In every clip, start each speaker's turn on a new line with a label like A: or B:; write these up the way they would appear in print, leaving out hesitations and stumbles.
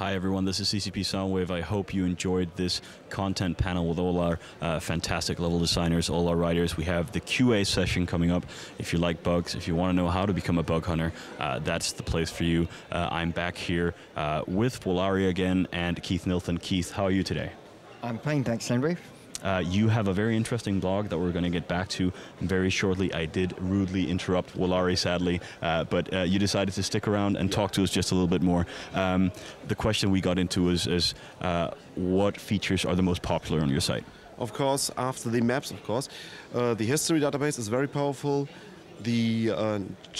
A: Hi everyone, this is CCP Soundwave. I hope you enjoyed this content panel with all our fantastic level designers, all our writers. We have the QA session coming up. If you like bugs, if you want to know how to become a bug hunter, that's the place for you. I'm back here with Wollari again and Keith Neilson. Keith, how are you today?
B: I'm fine, thanks, Soundwave.
A: You have a very interesting blog that we're going to get back to very shortly. I did rudely interrupt Wollari, sadly, but you decided to stick around and talk to us just a little bit more. The question we got into is what features are the most popular on your site?
C: Of course, after the maps, the history database is very powerful. The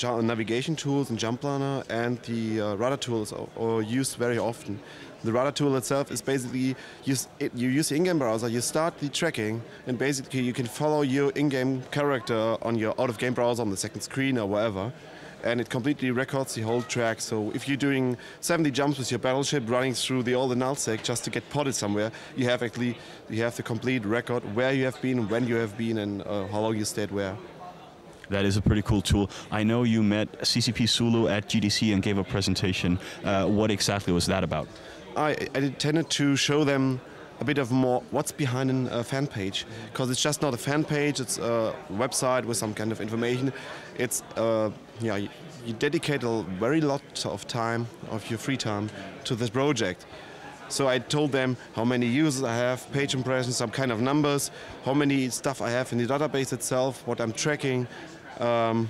C: navigation tools in Jump Planner and the radar tools are used very often. The radar tool itself is basically, you use the in-game browser, you start the tracking, and basically you can follow your in-game character on your out-of-game browser on the second screen or wherever, and it completely records the whole track. So if you're doing 70 jumps with your battleship running through the old nullsec just to get potted somewhere, you have the complete record where you have been, when you have been, and how long you stayed where.
A: That is a pretty cool tool. I know you met CCP Zulu at GDC and gave a presentation. What exactly was that about?
C: I intended to show them a bit of more what's behind a fan page, because it's just not a fan page, it's a website with some kind of information. It's you dedicate a very lot of time, of your free time, to this project. So I told them how many users I have, page impressions, some kind of numbers, how many stuff I have in the database itself, what I'm tracking, kind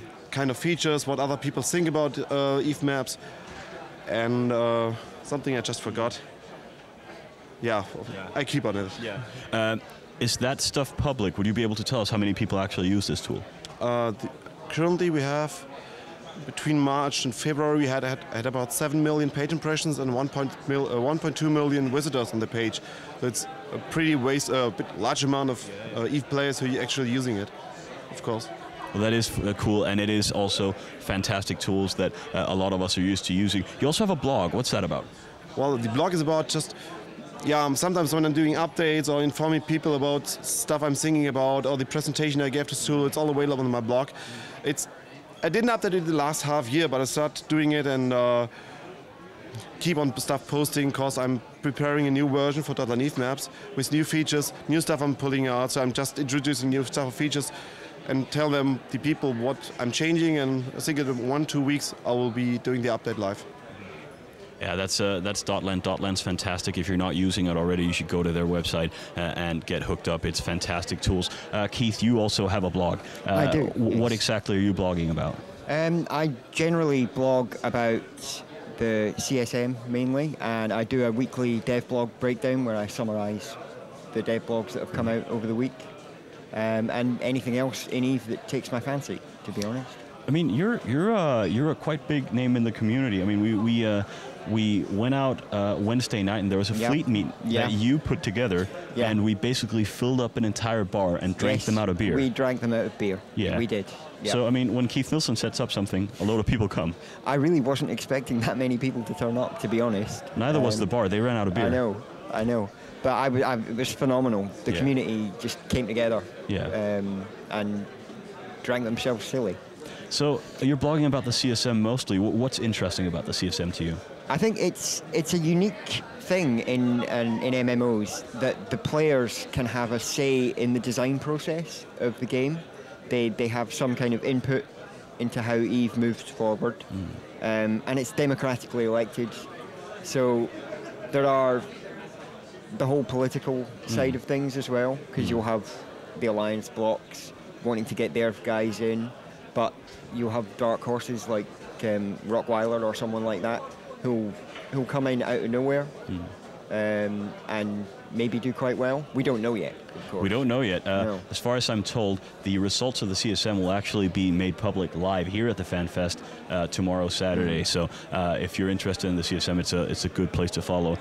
C: of features, what other people think about EVE maps, and something I just forgot. Yeah, I keep on it.
A: Yeah. Is that stuff public? Would you be able to tell us how many people actually use this tool?
C: Currently we have, between March and February, we had about 7 million page impressions and 1.2 million visitors on the page. So it's a pretty large amount of EVE players who are actually using it, of course.
A: Well, that is cool, and it is also fantastic tools that a lot of us are used to using. You also have a blog. What's that about?
C: Well, the blog is about just, sometimes when I'm doing updates or informing people about stuff I'm thinking about or the presentation I gave to Zulu, it's all available on my blog. I didn't update it the last half year, but I started doing it and keep on stuff posting because I'm preparing a new version for .NET maps with new features, new stuff I'm pulling out. So I'm just introducing new stuff, features, and tell them, the people, what I'm changing, and I think in 1-2 weeks I will be doing the update live.
A: Yeah, that's .land. .land's fantastic. If you're not using it already, you should go to their website and get hooked up. It's fantastic tools. Keith, you also have a blog.
B: I do.
A: What exactly are you blogging about?
B: I generally blog about the CSM mainly, and I do a weekly dev blog breakdown where I summarise the dev blogs that have come out over the week. And anything else in EVE that takes my fancy, to be honest.
A: I mean, you're a quite big name in the community. I mean, we went out Wednesday night and there was a fleet meet that you put together, and we basically filled up an entire bar and drank them out of beer.
B: We drank them out of beer. Yeah, we did. Yep.
A: So I mean, when Keith Neilson sets up something, a load of people come.
B: I really wasn't expecting that many people to turn up, to be honest.
A: Neither was the bar. They ran out of beer.
B: I know. But it was phenomenal. The community just came together and drank themselves silly.
A: So you're blogging about the CSM mostly. What's interesting about the CSM to you?
B: I think it's a unique thing in MMOs that the players can have a say in the design process of the game. They have some kind of input into how EVE moves forward, and it's democratically elected. So there are the whole political side of things as well, because you'll have the alliance blocks wanting to get their guys in, but you'll have dark horses like Rockweiler or someone like that who'll come in out of nowhere and maybe do quite well. We don't know yet, of course.
A: We don't know yet.
B: No.
A: As far as I'm told, the results of the CSM will actually be made public live here at the Fanfest tomorrow, Saturday. So if you're interested in the CSM, it's a good place to follow.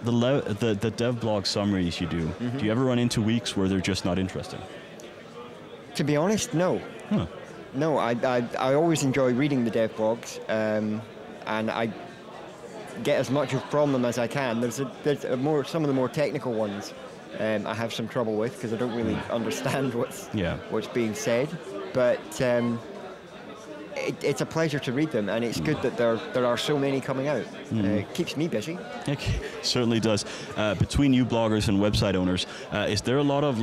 A: The dev blog summaries you do, do you ever run into weeks where they're just not interesting?
B: To be honest, no.
A: Huh.
B: No, I always enjoy reading the dev blogs, and I get as much from them as I can. There's some of the more technical ones I have some trouble with because I don't really understand what's being said. But it's a pleasure to read them, and it's good that there are so many coming out. It keeps me busy.
A: Okay, certainly does. Between you bloggers and website owners, is there a lot of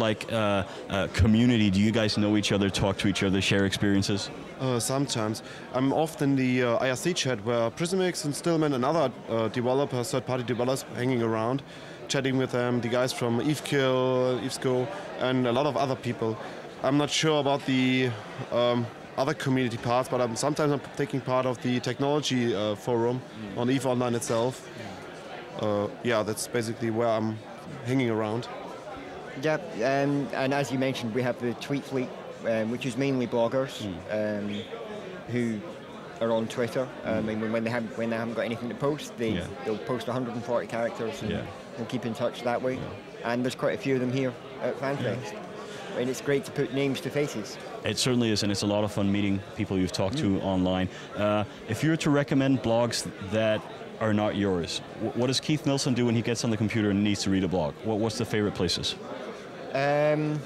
A: community? Do you guys know each other, talk to each other, share experiences?
C: Sometimes. I'm often in the IRC chat where Prismix and Stillman and other developers, third-party developers, hanging around, chatting with them, the guys from EveSco, and a lot of other people. I'm not sure about the other community parts, but sometimes I'm taking part of the technology forum on EVE Online itself. Yeah, that's basically where I'm hanging around.
B: Yeah, and as you mentioned, we have the tweet fleet, which is mainly bloggers who are on Twitter. I mean, when they haven't got anything to post, they'll post 140 characters and keep in touch that way. And there's quite a few of them here at Fanfest. And it's great to put names to faces.
A: It certainly is, and it's a lot of fun meeting people you've talked to online. If you were to recommend blogs that are not yours, what does Keith Neilson do when he gets on the computer and needs to read a blog? What's the favorite places?
B: There's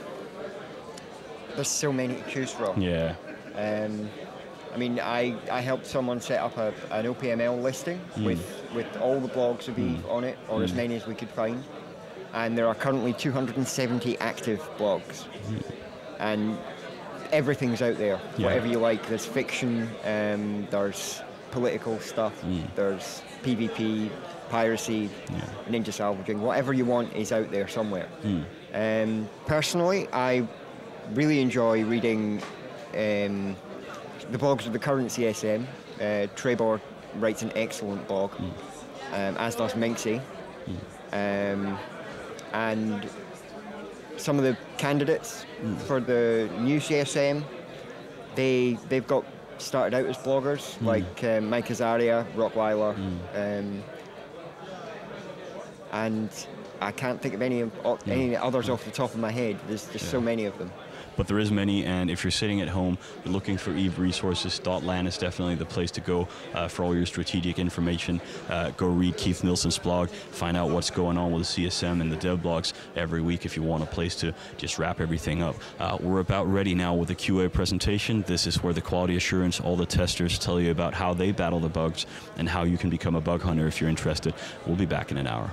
B: so many to choose from.
A: Yeah.
B: I mean, I helped someone set up an OPML listing with all the blogs of EVE on it, or as many as we could find. And there are currently 270 active blogs. And everything's out there, whatever you like. There's fiction, there's political stuff, there's PvP, piracy, ninja salvaging. Whatever you want is out there somewhere. Personally, I really enjoy reading the blogs of the current CSM. Trebor writes an excellent blog, as does Minxie. And some of the candidates for the new CSM, they've got started out as bloggers, like Mike Azaria, Rockweiler, and I can't think of any others off the top of my head. There's just so many of them.
A: But there is many, and if you're sitting at home, you're looking for EVE resources, .lan is definitely the place to go for all your strategic information. Go read Keith Neilson's blog, find out what's going on with the CSM and the dev blogs every week if you want a place to just wrap everything up. We're about ready now with the QA presentation. This is where the quality assurance, all the testers tell you about how they battle the bugs and how you can become a bug hunter if you're interested. We'll be back in an hour.